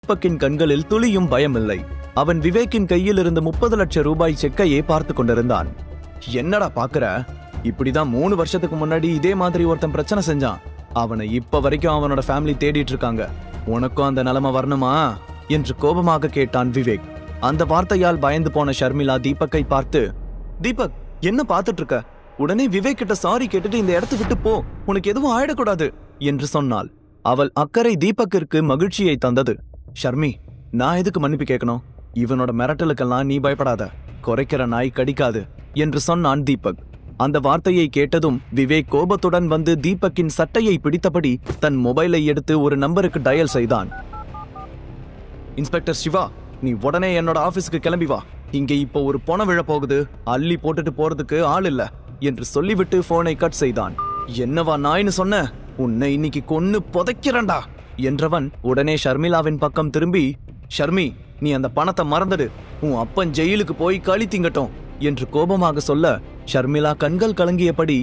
தீபக்கின் கண்களில் துளியும் பயமில்லை. அவன் விவேக்கின் கையில் இருந்த 30 லட்சம் ரூபாய் செக்கையே பார்த்து கொண்டிருந்தான். என்னடா பாக்குற? இப்படிதான் 3 வருஷத்துக்கு முன்னாடி இதே மாதிரி ஒருத்தன் பிரச்சனை செஞ்சான். அவனை இப்ப வரைக்கும் அவனோட ஃபேமிலி தேடிட்டு இருக்காங்க. உனக்கும் அந்த நிலைமை வரணுமா என்று கோபமாக கேட்டான் விவேக். அந்த வார்த்தையால் பயந்து போன ஷர்மிளா தீபக்கை பார்த்து, தீபக் என்ன பார்த்துட்டு இருக்க? உடனே விவேக் கிட்ட சாரி கேட்டுட்டு இந்த இடத்தை விட்டு போ, உனக்கு எதுவும் ஆயிடக்கூடாது என்று சொன்னாள். அவள் அக்கறை தீபக்கிற்கு மகிழ்ச்சியை தந்தது. ஷர்மி, நான் எதுக்கு மன்னிப்பு கேட்கணும்? இவனோட மிரட்டலுக்கெல்லாம் நீ பயப்படாத, குறைக்கிற நாய் கடிக்காது என்று சொன்னான் தீபக். அந்த வார்த்தையை கேட்டதும் விவேக் கோபத்துடன் வந்து தீபக்கின் சட்டையை பிடித்தபடி தன் மொபைலை எடுத்து ஒரு நம்பருக்கு டயல் செய்தான். இன்ஸ்பெக்டர் சிவா, நீ உடனே என்னோட ஆபீஸ்க்கு கிளம்பி வா. இங்க இப்போ ஒரு பணம் விழ போகுது, அள்ளி போட்டுட்டு போறதுக்கு ஆள் இல்ல என்று சொல்லிவிட்டு போனை கட் செய்தான். என்னவா நாய்னு சொன்ன? உன்னை இன்னைக்கு கொன்னு புதைக்கிறண்டா என்றவன் உடனே ஷர்மிளாவின் பக்கம் திரும்பி, ஷர்மி, நீ அந்த பணத்தை மறந்துடு, உன் அப்பன் ஜெயிலுக்கு போய் களி திங்கட்டும் என்று கோபமாக சொல்ல ஷர்மிளா கண்கள் கலங்கியபடி,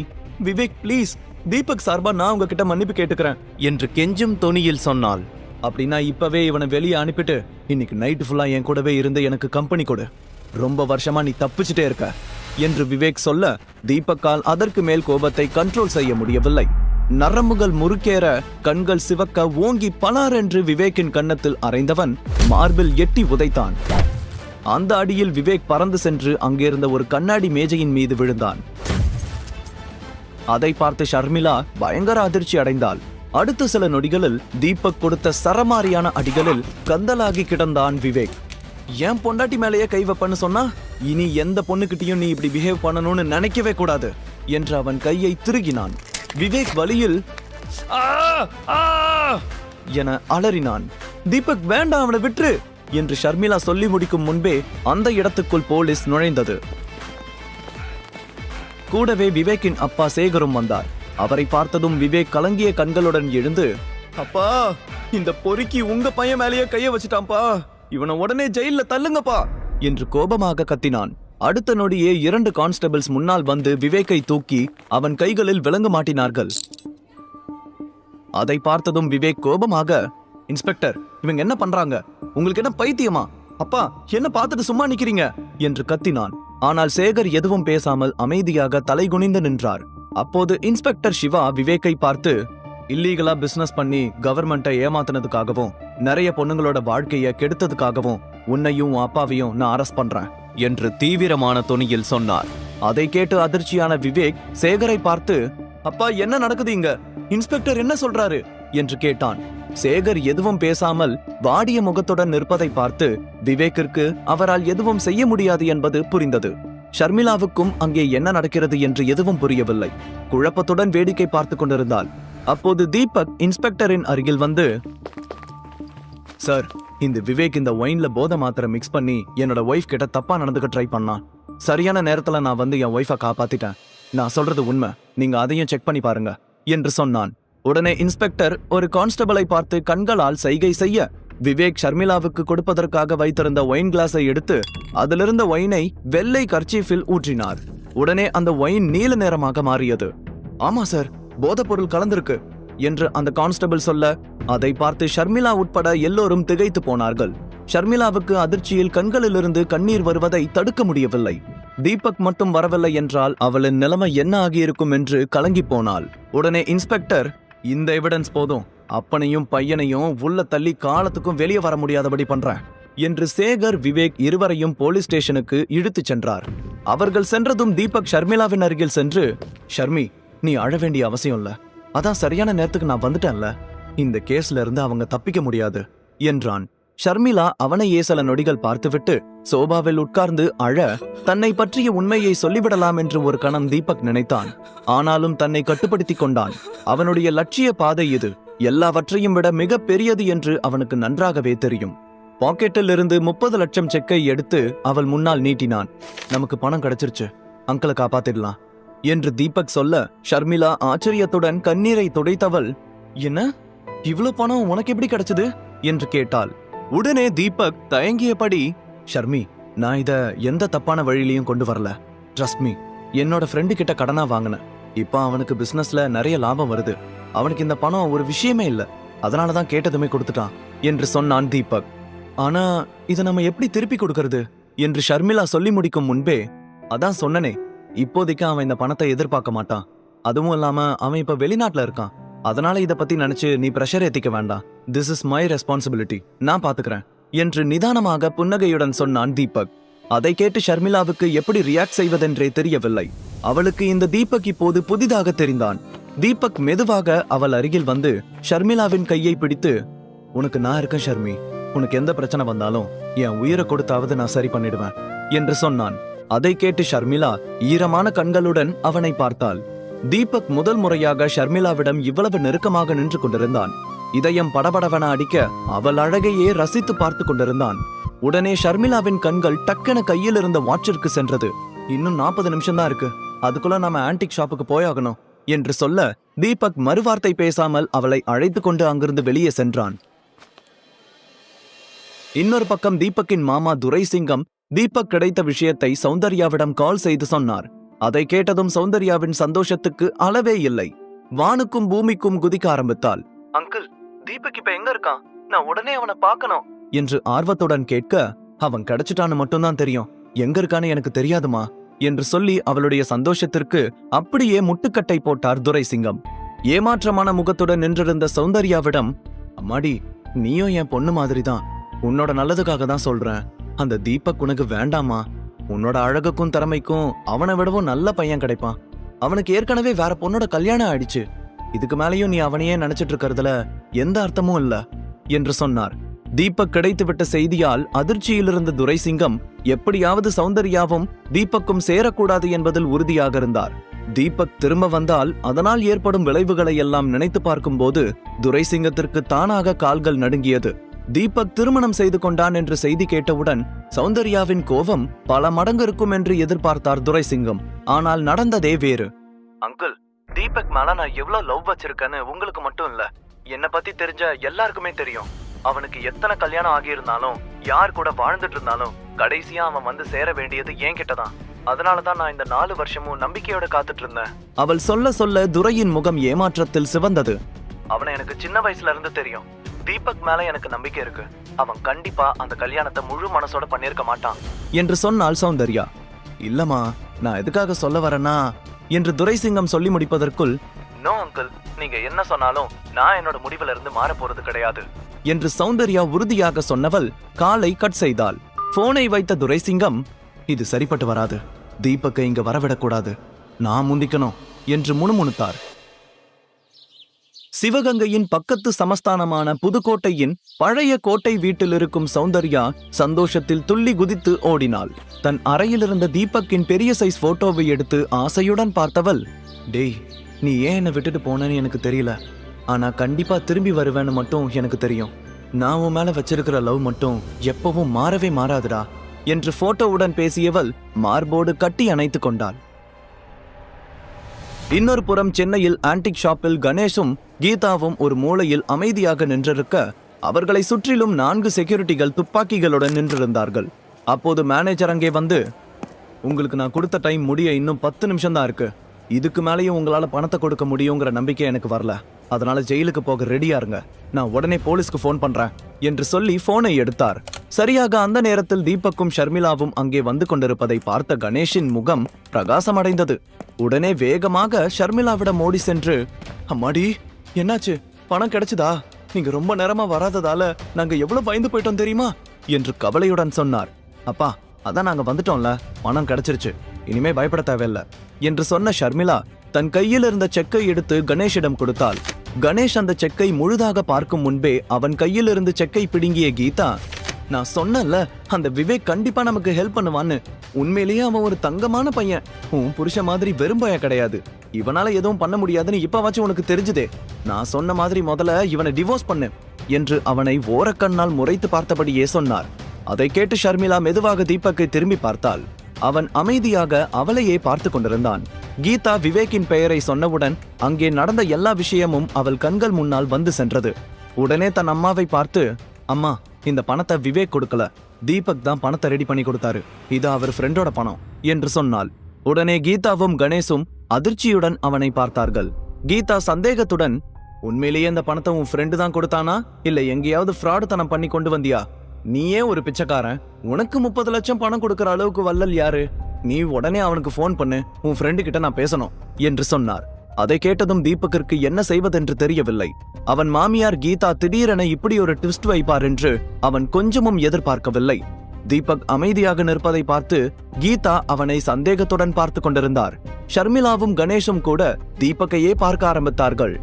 விவேக் ப்ளீஸ், தீபக் சார்பா நான் உங்ககிட்ட மன்னிப்பு கேட்டுக்கிறேன் என்று கெஞ்சும் தொனியில் சொன்னாள். அப்படின்னா இப்பவே இவனை வெளியே அனுப்பிட்டு இன்னைக்கு நைட்டு ஃபுல்லா என் கூடவே இருந்து எனக்கு கம்பெனி கொடு. ரொம்ப வருஷமா நீ தப்பிச்சுட்டே இருக்க என்று விவேக் சொல்ல தீபக்கால் அதற்கு மேல் கோபத்தை கண்ட்ரோல் செய்ய முடியவில்லை. நரம்புகள் முறுக்கேற கண்கள் சிவக்க ஓங்கி பலார் என்று விவேக்கின் கன்னத்தில் அறைந்தவன் மார்பில் எட்டி உதைத்தான். அந்த அடியில் விவேக் பறந்து சென்று அங்கிருந்த ஒரு கண்ணாடி மேஜையின் மீது விழுந்தான். அதை பார்த்து ஷர்மிளா பயங்கர அதிர்ச்சி அடைந்தாள். அடுத்த சில நொடிகளில் தீபக் கொடுத்த சரமாரியான அடிகளில் கந்தலாகி கிடந்தான் விவேக். ஏன் பொண்டாட்டி மேலேயே கை வைப்பன்னு சொன்னா, இனி எந்த பொண்ணுகிட்டையும் நீ இப்படி பிஹேவ் பண்ணணும்னு நினைக்கவே கூடாது என்று அவன் கையை திருகினான். விவேக் வலியில் என அலறினான். தீபக் வேண்டாம், அவனை விட்டுரு என்று ஷர்மிளா சொல்லி முடிக்கும் முன்பே அந்த இடத்துக்குள் போலீஸ் நுழைந்தது. கூடவே விவேக்கின் அப்பா சேகரும் வந்தார். அவரை பார்த்ததும் விவேக் கலங்கிய கண்களுடன் எழுந்து, அப்பா, இந்த பொறுக்கி உங்க பையன் மேலேயே கைய வச்சுட்டான்பா, இவனை உடனே ஜெயில தள்ளுங்கப்பா என்று கோபமாக கத்தினான். அடுத்த நொடியே 2 கான்ஸ்டபிள்ஸ் முன்னால் வந்து விவேக்கை தூக்கி அவன் கைகளில் விலங்கு மாட்டினார்கள். அதை பார்த்ததும் விவேக் கோபமாக, இன்ஸ்பெக்டர், இவங்க என்ன பண்றாங்க? உங்களுக்கு என்ன பைத்தியமா? அப்பா, என்ன பார்த்துட்டு சும்மா நிக்கிறீங்க என்று கத்தினான். ஆனால் சேகர் எதுவும் பேசாமல் அமைதியாக தலைகுனிந்து நின்றார். அப்போது இன்ஸ்பெக்டர் சிவா விவேக்கை பார்த்து, இல்லீகலா பிசினஸ் பண்ணி கவர்மெண்ட்டை ஏமாத்தினதுக்காகவும் நிறைய பொண்ணுங்களோட வாழ்க்கைய கெடுத்ததுக்காகவும் உன்னையும் அப்பாவையும் நான் அரெஸ்ட் பண்றேன் என்று தீவிரமான தொனியில் சொன்னார். அதை கேட்டு அதிர்ச்சியான விவேக் சேகரை பார்த்து, அப்பா, என்ன நடக்குது இங்க? இன்ஸ்பெக்டர் என்ன சொல்றாரு என்று கேட்டான். சேகர் எதுவும் பேசாமல் வாடிய முகத்துடன் நிற்பதை பார்த்து விவேக்கிற்கு அவரால் எதுவும் செய்ய முடியாது என்பது புரிந்தது. ஷர்மிளாவுக்கும் அங்கே என்ன நடக்கிறது என்று எதுவும் புரியவில்லை. குழப்பத்துடன் வேடிக்கை பார்த்து கொண்டிருந்தாள். அப்போது தீபக் இன்ஸ்பெக்டரின் அருகில் வந்து, சார், இந்த விவேக் இந்த ஒயின்ல போதை மாத்திரை மிக்ஸ் பண்ணி என்னோட ஒய்ஃப் கிட்ட தப்பா நடந்துக்க ட்ரை பண்ணான். சரியான நேரத்துல நான் வந்து என் ஒய்ஃபை காப்பாத்திட்டேன். நான் சொல்றது உண்மை, நீங்க அதையும் செக் பண்ணி பாருங்க என்று சொன்னான். உடனே இன்ஸ்பெக்டர் ஒரு கான்ஸ்டபிளை பார்த்து கண்களால் சைகை செய்ய விவேக் ஷர்மிளாவுக்கு கொடுப்பதற்காக வைத்திருந்த ஒயின் கிளாஸை எடுத்து அதிலிருந்த ஒயினை வெள்ளை கர்ச்சீஃபில் ஊற்றினார். உடனே அந்த ஒயின் நீல நிறமாக மாறியது. ஆமா சார், போதைப் பொருள் கலந்திருக்கு என்று அந்த கான்ஸ்டபிள் சொல்ல அதை பார்த்து ஷர்மிளா உட்பட எல்லோரும் திகைத்து போனார்கள். ஷர்மிளாவுக்கு அதிர்ச்சியில் கண்களிலிருந்து கண்ணீர் வருவதை தடுக்க முடியவில்லை. தீபக் மட்டும் வரவில்லை என்றால் அவளின் நிலைமை என்ன ஆகியிருக்கும் என்று கலங்கி போனாள். உடனே இன்ஸ்பெக்டர், இந்த எவிடன்ஸ் போதும், அப்பனையும் பையனையும் உள்ள தள்ளி காலத்துக்கும் வெளியே வர முடியாதபடி பண்றேன் என்று சேகர் விவேக் இருவரையும் போலீஸ் ஸ்டேஷனுக்கு இழுத்துச் சென்றார். அவர்கள் சென்றதும் தீபக் ஷர்மிளாவின் அருகில் சென்று, ஷர்மி, நீ அழ வேண்டிய அவசியம் இல்ல, அதான் சரியான நேரத்துக்கு நான் வந்துட்டேன்ல, இந்த கேஸ்ல இருந்து அவங்க தப்பிக்க முடியாது என்றான். ஷர்மிளா அவனையே சில நொடிகள் பார்த்துவிட்டு சோபாவில் உட்கார்ந்து அழ தன்னை பற்றிய உண்மையை சொல்லிவிடலாம் என்று ஒரு கணம் தீபக் நினைத்தான். ஆனாலும் தன்னை கட்டுப்படுத்தி கொண்டான். அவனுடைய லட்சிய பாதை இது எல்லாவற்றையும் விட மிக பெரியது என்று அவனுக்கு நன்றாகவே தெரியும். பாக்கெட்டில் இருந்து 30 லட்சம் செக்கை எடுத்து அவள் முன்னால் நீட்டினான். நமக்கு பணம் கிடைச்சிருச்சு, அங்கிளை காப்பாத்திடலாம் என்று தீபக் சொல்ல ஷர்மிளா ஆச்சரியத்துடன் கண்ணீரை துடைத்தவள், என்ன, இவ்வளவு பணம் உனக்கு எப்படி கிடைச்சது என்று கேட்டாள். உடனே தீபக் தயங்கியபடி, ஷர்மி, நான் இத எந்த தப்பான வழியிலையும் கொண்டு வரல. ட்ரஸ்ட் மீ, என்னோட ஃப்ரெண்டு கிட்ட கடனா வாங்கினேன். இப்ப அவனுக்கு பிசினஸ்ல நிறைய லாபம் வருது. அவனுக்கு இந்த பணம் ஒரு விஷயமே இல்ல, அதனாலதான் கேட்டதுமே கொடுத்துட்டான் என்று சொன்னான் தீபக். ஆனா இதை நம்ம எப்படி திருப்பி கொடுக்கறது என்று ஷர்மிளா சொல்லி முடிக்கும் முன்பே, அதான் சொன்னனே, இப்போதைக்கு அவன் இந்த பணத்தை எதிர்பார்க்க மாட்டான். அதுவும் இல்லாம அவன் இப்ப வெளிநாட்டுல இருக்கான். அதனால இத பத்தி நினைச்சு நீ பிரஷர் ஏத்திக்க வேண்டாம். திஸ் இஸ் மை ரெஸ்பான்சிபிலிட்டி, நான் பாத்துக்கிறேன் என்று நிதானமாக புன்னகையுடன் சொன்னான் தீபக். அதை கேட்டு ஷர்மிளாவுக்கு எப்படி ரியாக்ட் செய்வதென்றே தெரியவில்லை. அவளுக்கு இந்த தீபக் இப்போது புதிதாக தெரிந்தான். தீபக் மெதுவாக அவள் அருகில் வந்து ஷர்மிளாவின் கையை பிடித்து, உனக்கு நான் இருக்கேன் ஷர்மி, உனக்கு எந்த பிரச்சனை வந்தாலும் என் உயிரை கொடுத்தாவது நான் சரி பண்ணிடுவேன் என்று சொன்னான். அதை கேட்டு ஷர்மிளா ஈரமான கண்களுடன் அவனை பார்த்தாள். தீபக் முதல் முறையாக ஷர்மிளாவிடம் இவ்வளவு நெருக்கமாக நின்று கொண்டிருந்தான். இதயம் படபடவென அடிக்க அவள் அழகையே ரசித்து பார்த்து கொண்டிருந்தான். உடனே ஷர்மிளாவின் கண்கள் டக்கென கையில் இருந்த வாட்சிற்கு சென்றது. இன்னும் 40 நிமிஷம் தான் இருக்கு, அதுக்குள்ள நாம ஆன்டிக் ஷாப்புக்கு போயாகணும் என்று சொல்ல தீபக் மறுவார்த்தை பேசாமல் அவளை அழைத்து கொண்டு அங்கிருந்து வெளியே சென்றான். இன்னொரு பக்கம் தீபக்கின் மாமா துரைசிங்கம் தீபக் கிடைத்த விஷயத்தை சௌந்தர்யாவிடம் கால் செய்து சொன்னார். அதை கேட்டதும் சௌந்தர்யாவின் சந்தோஷத்துக்கு அளவே இல்லை. வானுக்கும் பூமிக்கும் குதிக்க ஆரம்பித்தாள். அங்கிள், தீபக் இப்ப எங்க இருக்கான்? நான் உடனே அவனை பார்க்கணும் என்று ஆர்வத்துடன் கேட்க, அவன் கிடைச்சிட்டான்னு மட்டும்தான் தெரியும், எங்க இருக்கான்னு எனக்கு தெரியாதுமா என்று சொல்லி அவளுடைய சந்தோஷத்திற்கு அப்படியே முட்டுக்கட்டை போட்டார் துரைசிங்கம். ஏமாற்றமான முகத்துடன் நின்றிருந்த சௌந்தர்யாவிடம், அம்மாடி, நீயும் என் பொண்ணு மாதிரிதான், உன்னோட நல்லதுக்காக தான் சொல்றேன், அந்த தீபக் உனக்கு வேண்டாமா? உன்னோட அழகுக்கும் திறமைக்கும் அவனை விடவும் நல்ல பையன் கிடைப்பான். அவனுக்கு ஏற்கனவே வேற பொண்ணோட கல்யாணம் ஆயிடுச்சு. இதுக்கு மேலேயும் நீ அவனையே நினைச்சிட்டு இருக்கிறதுல எந்த அர்த்தமும் இல்ல என்று சொன்னார். தீபக் கிடைத்துவிட்ட செய்தியால் அதிர்ச்சியில் இருந்த துரைசிங்கம் எப்படியாவது சௌந்தர்யாவும் தீபக்கும் சேரக்கூடாது என்பதில் உறுதியாக இருந்தார். தீபக் திரும்ப வந்தால் அதனால் ஏற்படும் விளைவுகளை எல்லாம் நினைத்து பார்க்கும்போது துரைசிங்கத்திற்கு தானாக கால்கள் நடுங்கியது. தீபக் திருமணம் செய்து கொண்டான் என்று செய்தி கேட்டவுடன் சௌந்தர்யாவின் கோபம் பல மடங்கு இருக்கும் என்று எதிர்பார்த்தார் துரைசிங்கம். ஆனால் நடந்ததே வேறு. அங்கிள், தீபக் மேல நான் எவ்வளவு லவ் வச்சிருக்கேன்னு உங்களுக்கு மட்டும் இல்ல, என்னை பத்தி தெரிஞ்ச எல்லாருக்குமே தெரியும். அவனுக்கு எத்தனை கல்யாணம் ஆகியிருந்தாலும் யார் கூட வாழ்ந்துட்டு இருந்தாலும் கடைசியா அவன் வந்து சேர வேண்டியது என் கிட்டதான். அதனாலதான் நான் இந்த 4 வருஷமும் நம்பிக்கையோட காத்துட்டு இருந்தேன். அவள் சொல்ல சொல்ல துரையின் முகம் ஏமாற்றத்தில் சிவந்தது. அவனை எனக்கு சின்ன வயசுல இருந்து தெரியும். தீபக் மேல எனக்கு நம்பிக்கை இருக்கு. அவன் கண்டிப்பா அந்த கல்யாணத்தை முழு மனசோட பண்ணிருக்க மாட்டான் என்று சொன்னாள் சௌந்தர்யா. இல்லம்மா, நான் எதுக்காக சொல்ல வரேன்னா என்று துரைசிங்கம் சொல்லி முடிப்பதற்குள், நோ அங்கிள், நீங்க என்ன சொன்னாலும் நான் என்னோட முடிவுல இருந்து மாற போறது கிடையாது என்று சௌந்தர்யா உறுதியாக சொன்னவள் காலை கட் செய்தாள். போனை வைத்த துரைசிங்கம், இது சரிப்பட்டு வராது, தீபக்கை இங்க வரவிடக்கூடாது, நான் முந்திக்கணும் என்று முணுமுணுத்தார். சிவகங்கையின் பக்கத்து சமஸ்தானமான புதுக்கோட்டையின் பழைய கோட்டை வீட்டில் இருக்கும் சௌந்தர்யா சந்தோஷத்தில் துள்ளி குதித்து ஓடினாள். தன் அறையில் இருந்த தீபக்கின் பெரிய சைஸ் போட்டோவை எடுத்து ஆசையுடன் பார்த்தவள், டேய், நீ ஏன் என்னை விட்டுட்டு போனேன்னு எனக்கு தெரியல, ஆனா கண்டிப்பா திரும்பி வருவேன்னு மட்டும் எனக்கு தெரியும். நான் உன் மேல வச்சிருக்கிற லவ் மட்டும் எப்பவும் மாறவே மாறாதுடா என்று போட்டோவுடன் பேசியவள் மார்போடு கட்டி அணைத்து கொண்டாள். இன்னொரு புறம் சென்னையில் ஆன்டிக் ஷாப்பில் கணேஷும் கீதாவும் ஒரு மூலையில் அமைதியாக நின்றிருக்க அவர்களை சுற்றிலும் 4 செக்யூரிட்டிகள் துப்பாக்கிகளுடன் நின்றிருந்தார்கள். அப்போது மேனேஜர் அங்கே வந்து, உங்களுக்கு நான் கொடுத்த டைம் முடிய இன்னும் 10 நிமிஷம் தான் இருக்கு, இதுக்கு மேலேயும் உங்களால பணத்தை கொடுக்க முடியுங்கிற நம்பிக்கை எனக்கு வரல, அதனால ஜெயிலுக்கு போக ரெடியா இருங்க, நான் உடனே போலீஸ்க்கு போன் பண்றேன் என்று சொல்லி போனை எடுத்தார். சரியாக அந்த நேரத்தில் தீபக்கும் ஷர்மிளாவும் அங்கே வந்து கொண்டிருப்பதை பார்த்த கணேஷின் முகம் பிரகாசமடைந்தது. உடனே வேகமாக ஷர்மிளாவிடம் ஓடி சென்று, அம்மாடி, என்னாச்சு, பணம் கிடைச்சதா? நீங்க ரொம்ப நேரமா வராததால நாங்க எவ்வளவு பயந்து போயிட்டோம் தெரியுமா என்று கவலையுடன் சொன்னார். அப்பா, அதான் நாங்க வந்துட்டோம்ல, பணம் கிடைச்சிருச்சு, இனிமே பயப்பட தேவையில்லை என்று சொன்ன ஷர்மிளா தன் கையில் இருந்த செக்கை எடுத்து கணேஷிடம் கொடுத்தாள். கணேஷ் அந்த செக்கை முழுதாக பார்க்கும் முன்பே அவன் கையில் இருந்து செக்கை பிடுங்கிய கீதா, நான் சொன்னல அந்த விவேக் கண்டிப்பா நமக்கு ஹெல்ப் பண்ணுவான்னு, உண்மையிலேயே அவன் ஒரு தங்கமான பையன், உன் புருஷ மாதிரி வெறும் பையன் கிடையாது, இவனால எதுவும் பண்ண முடியாதுன்னு இப்பவாச்சும் உனக்கு தெரிஞ்சுதே, நான் சொன்ன மாதிரி முதல்ல இவனை டிவோர்ஸ் பண்ணு என்று அவனை ஓரக்கண்ணால் முறைத்து பார்த்தபடியே சொன்னார். அதை கேட்டு ஷர்மிளா மெதுவாக தீபக்கை திரும்பி பார்த்தாள். அவன் அமைதியாக அவளையே பார்த்து கொண்டிருந்தான். கீதா விவேக்கின் பெயரை சொன்னவுடன் அங்கே நடந்த எல்லா விஷயமும் அவள் கண்கள் முன்னால் வந்து சென்றது. உடனே தன் அம்மாவை பார்த்து, அம்மா, இந்த பணத்தை விவேக் கொடுக்கல, தீபக் தான் பணத்தை ரெடி பண்ணி கொடுத்தாரு, இது அவர் ஃப்ரெண்டோட பணம் என்று சொன்னாள். உடனே கீதாவும் கணேஷும் அதிர்ச்சியுடன் அவனை பார்த்தார்கள். கீதா சந்தேகத்துடன், உண்மையிலேயே இந்த பணத்தை உன் ஃப்ரெண்டு தான் கொடுத்தானா இல்ல எங்கேயாவது ஃப்ராடு தனம் பண்ணி கொண்டு வந்தியா? நீயே ஒரு பிச்சைக்காரன், உனக்கு 30 லட்சம் பணம் கொடுக்கற அளவுக்கு வள்ளல் யாரு? நீ உடனே அவனுக்கு ஃபோன் பண்ணு, உன் ஃப்ரெண்டு கிட்ட நான் பேசணும் என்று சொன்னார். அதை கேட்டதும் தீபக்கிற்கு என்ன செய்வதென்று தெரியவில்லை. அவன் மாமியார் கீதா திடீரென இப்படி ஒரு ட்விஸ்ட் வைப்பார் என்று அவன் கொஞ்சமும் எதிர்பார்க்கவில்லை. தீபக் அமைதியாக நிற்பதை பார்த்து கீதா அவனை சந்தேகத்துடன் பார்த்து கொண்டிருந்தார். ஷர்மிளாவும் கணேஷும் கூட தீபக்கையே பார்க்க ஆரம்பித்தார்கள்.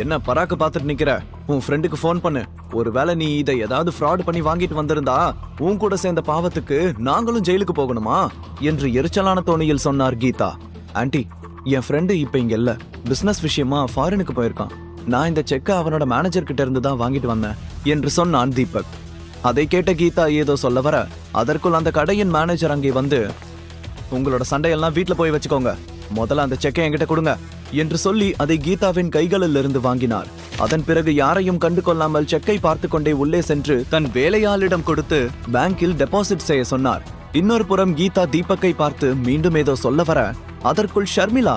என்ன பராக்கு பார்த்துட்டு நிக்கிற? உன் ஃப்ரெண்டுக்கு ஃபோன் பண்ணு. ஒருவேளை நீ இதை ஏதாவது ஃப்ராட் பண்ணி வாங்கிட்டு வந்திருந்தா உன் கூட சேர்ந்த பாவத்துக்கு நாங்களும் ஜெயிலுக்கு போகணுமா என்று எரிச்சலான தோணியில் சொன்னார் கீதா. ஆன்ட்டி, என் ஃப்ரெண்டு இப்ப இங்க இல்ல, பிசினஸ் விஷயமா ஃபாரினுக்கு போயிருக்கான். நான் இந்த செக்கை அவனோட மேனேஜர் கிட்ட இருந்து தான் வாங்கிட்டு வந்தேன் என்று சொன்னான் தீபக். அதை கேட்ட கீதா ஏதோ சொல்ல வர அதற்குள் அந்த கடையின் மேனேஜர் அங்கே வந்து, உங்களோட சண்டையெல்லாம் வீட்டுல போய் வச்சுக்கோங்க, முதல்ல அந்த செக்கை என்கிட்ட கொடுங்க என்று சொல்லி அதை கீதாவின் கைகளில் இருந்து வாங்கினார். அதன் பிறகு யாரையும் கண்டு கொள்ளாமல் செக்கை பார்த்து கொண்டே உள்ளே சென்று தன் வேலையாளிடம் கொடுத்து பேங்கில் டெபாசிட் செய்ய சொன்னார். இன்னொரு புறம் கீதா தீபக்கை பார்த்து மீண்டும் ஏதோ சொல்ல வர அதற்குள் ஷர்மிளா,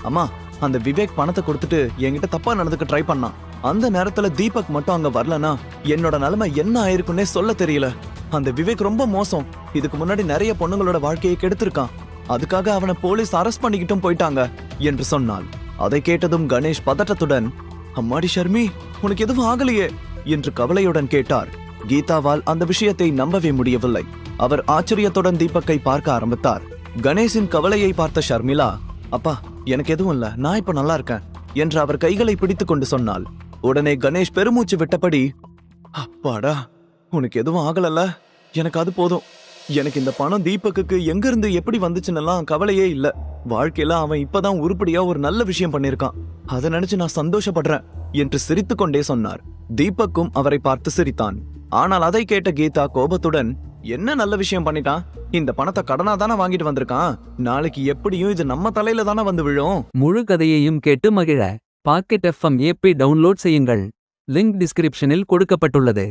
அம்மா, அந்த விவேக் பணத்தை கொடுத்துட்டு என்கிட்ட தப்பா நடந்துக்க ட்ரை பண்ணான். அந்த நேரத்துல தீபக் மட்டும் அங்க வரலனா என்னோட நிலைமை என்ன ஆயிருக்குன்னே சொல்ல தெரியல. அந்த விவேக் ரொம்ப மோசம். இதுக்கு முன்னாடி நிறைய பொண்ணுங்களோட வாழ்க்கையை கெடுத்திருக்கான். அதுக்காக அவனை போலீஸ் அரெஸ்ட் பண்ணிக்கிட்டும் போயிட்டாங்க என்று சொன்னாள். அதை கேட்டதும் கணேஷ் பதட்டத்துடன், அம்மாடி ஷர்மி, உனக்கு எதுவும் ஆகலையே என்று கவலையுடன் கேட்டார். கீதாவால் அந்த விஷயத்தை நம்பவே முடியவில்லை. அவர் ஆச்சரியத்துடன் தீபக்கை பார்க்க ஆரம்பித்தார். கணேஷின் கவலையை பார்த்த ஷர்மிளா, அப்பா, எனக்கு எதுவும் இல்ல, நான் இப்ப நல்லா இருக்கேன் என்று அவர் கைகளை பிடித்துக் கொண்டு சொன்னாள். உடனே கணேஷ் பெருமூச்சு விட்டபடி, அப்பாடா, உனக்கு எதுவும் ஆகலல்ல, எனக்கு அது போதும். எனக்கு இந்த பணம் தீபக்குக்கு எங்க இருந்து எப்படி வந்துச்சுன்னெல்லாம் கவலையே இல்ல. வாழ்க்கையில அவன் இப்பதான் உருப்படியா ஒரு நல்ல விஷயம் பண்ணிருக்கான். அதை நினைச்சு நான் சந்தோஷப்படுறேன் என்று சிரித்து கொண்டே சொன்னார். தீபக்கும் அவரை பார்த்து சிரித்தான். ஆனால் அதை கேட்ட கீதா கோபத்துடன், என்ன நல்ல விஷயம் பண்ணிட்டான்? இந்த பணத்தை கடனா தானே வாங்கிட்டு வந்திருக்கான். நாளைக்கு எப்படியும் இது நம்ம தலையில தானே வந்து விழும். முழு கதையையும் கேட்டு மகிழ பாக்கெட் FM ஆப்பை டவுன்லோட் செய்யுங்கள். லிங்க் டிஸ்கிரிப்ஷனில் கொடுக்கப்பட்டுள்ளது.